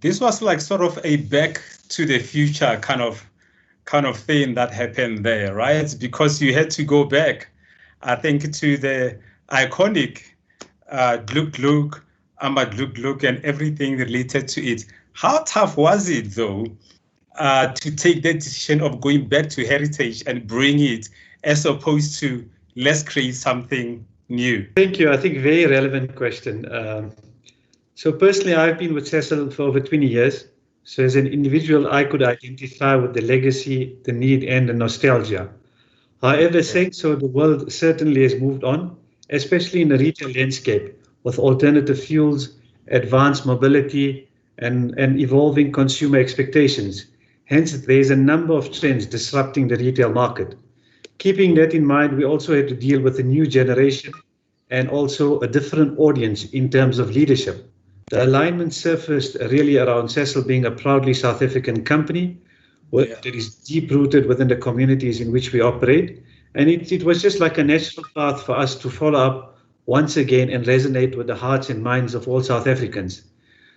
This was like sort of a back to the future kind of thing that happened there, right? Because you had to go back, I think, to the iconic glug-glug, glug-glug, and everything related to it. How tough was it, though, to take that decision of going back to heritage and bring it, as opposed to let's create something new? Thank you. I think very relevant question. So personally, I've been with Sasol for over 20 years. So as an individual, I could identify with the legacy, the need, and the nostalgia. However, saying so, the world certainly has moved on, especially in the retail landscape, with alternative fuels, advanced mobility, and evolving consumer expectations. Hence, there's a number of trends disrupting the retail market. Keeping that in mind, we also had to deal with a new generation and also a different audience in terms of leadership. The alignment surfaced really around Sasol being a proudly South African company that is deep-rooted within the communities in which we operate. And it was just like a natural path for us to follow up once again and resonate with the hearts and minds of all South Africans.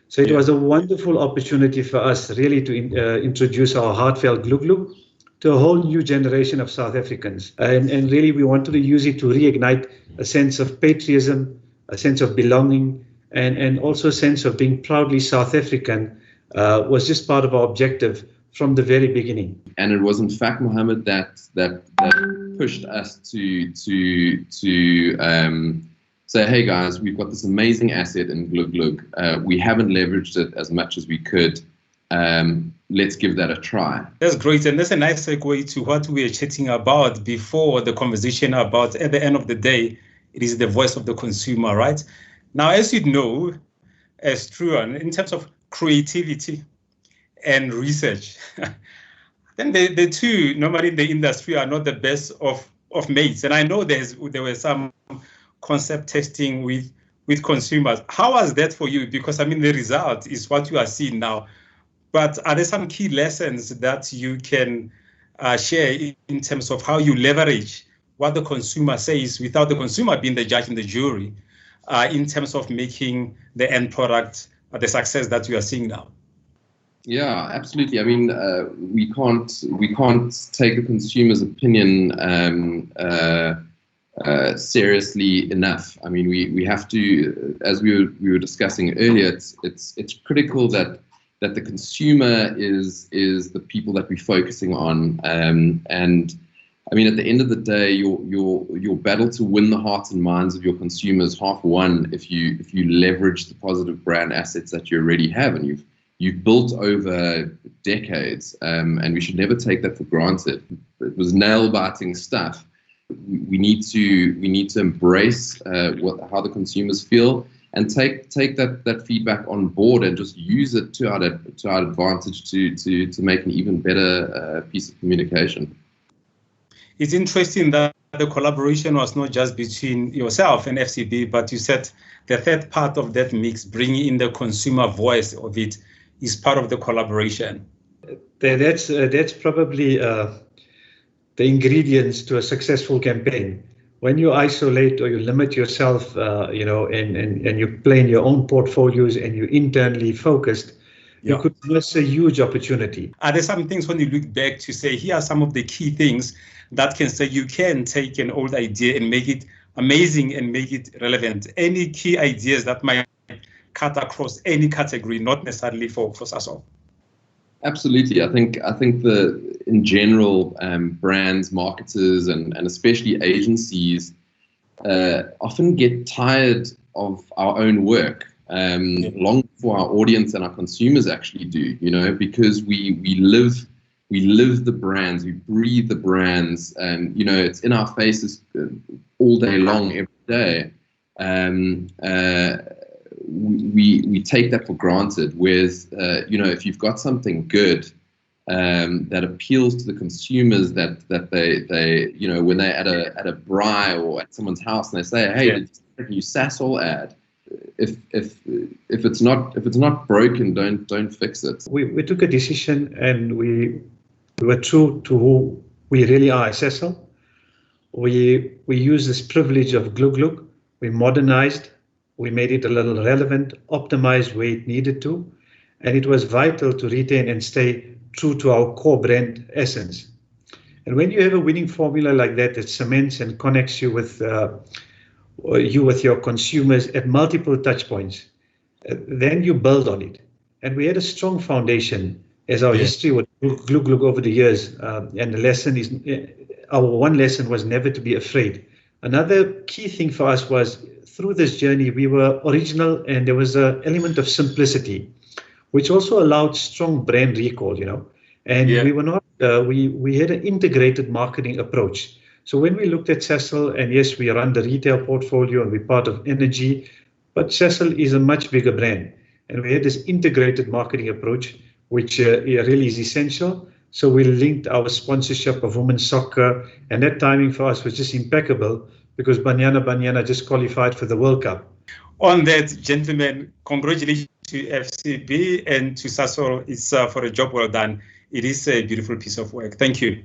So it was a wonderful opportunity for us really to introduce our heartfelt glug-glug to a whole new generation of South Africans. And really we wanted to use it to reignite a sense of patriotism, a sense of belonging, and also a sense of being proudly South African was just part of our objective from the very beginning. And it was in fact, Mohamed, that pushed us to say, hey guys, we've got this amazing asset in glug-glug. We haven't leveraged it as much as we could. Let's give that a try. That's great. And that's a nice segue to what we were chatting about before the conversation about, at the end of the day, it is the voice of the consumer, right? Now, as you know, as Struan, in terms of creativity and research, then the two normally in the industry are not the best of mates. And I know there were some concept testing with consumers. How was that for you? Because I mean, the result is what you are seeing now. But are there some key lessons that you can share in terms of how you leverage what the consumer says without the consumer being the judge and the jury, in terms of making the end product the success that you are seeing now? Yeah, absolutely. I mean, we can't take the consumer's opinion seriously enough. I mean, we have to, as we were discussing earlier, it's critical that the consumer is the people that we're focusing on. And I mean, at the end of the day, your battle to win the hearts and minds of your consumers half won if you leverage the positive brand assets that you already have and you've built over decades. And we should never take that for granted. It was nail-biting stuff. We need to embrace how the consumers feel and take that feedback on board and just use it to our advantage to make an even better piece of communication. It's interesting that the collaboration was not just between yourself and FCB, but you said the third part of that mix, bringing in the consumer voice of it, is part of the collaboration. That's probably the ingredients to a successful campaign. When you isolate or you limit yourself, and you play in your own portfolios and you're internally focused, you could miss a huge opportunity. Are there some things when you look back to say, here are some of the key things that can say you can take an old idea and make it amazing and make it relevant? Any key ideas that might cut across any category, not necessarily for Sasol? Absolutely. I think in general, brands, marketers, and especially agencies often get tired of our own work long before our audience and our consumers actually do. Because we live the brands, we breathe the brands, and it's in our faces all day long, every day. We take that for granted. Whereas, if you've got something good that appeals to the consumers, that they when they're at a braai or at someone's house and they say, "Hey, did you see a new Sasol ad?" If it's not broken, don't fix it. We took a decision and we were true to who we really are as Sasol. We used this privilege of glug-glug. We modernized. We made it a little relevant, optimized where it needed to. And it was vital to retain and stay true to our core brand essence. And when you have a winning formula like that, that cements and connects you with your consumers at multiple touch points, then you build on it. And we had a strong foundation as our history would glug-glug over the years. And the lesson is, our one lesson was never to be afraid. Another key thing for us was through this journey, we were original and there was an element of simplicity, which also allowed strong brand recall, And we were not, we had an integrated marketing approach. So when we looked at Sasol, and yes, we run the retail portfolio and we're part of energy, but Sasol is a much bigger brand. And we had this integrated marketing approach, which really is essential. So we linked our sponsorship of women's soccer, and that timing for us was just impeccable because Banyana just qualified for the World Cup. On that, gentlemen, congratulations to FCB and to Sasol. It's for a job well done. It is a beautiful piece of work. Thank you.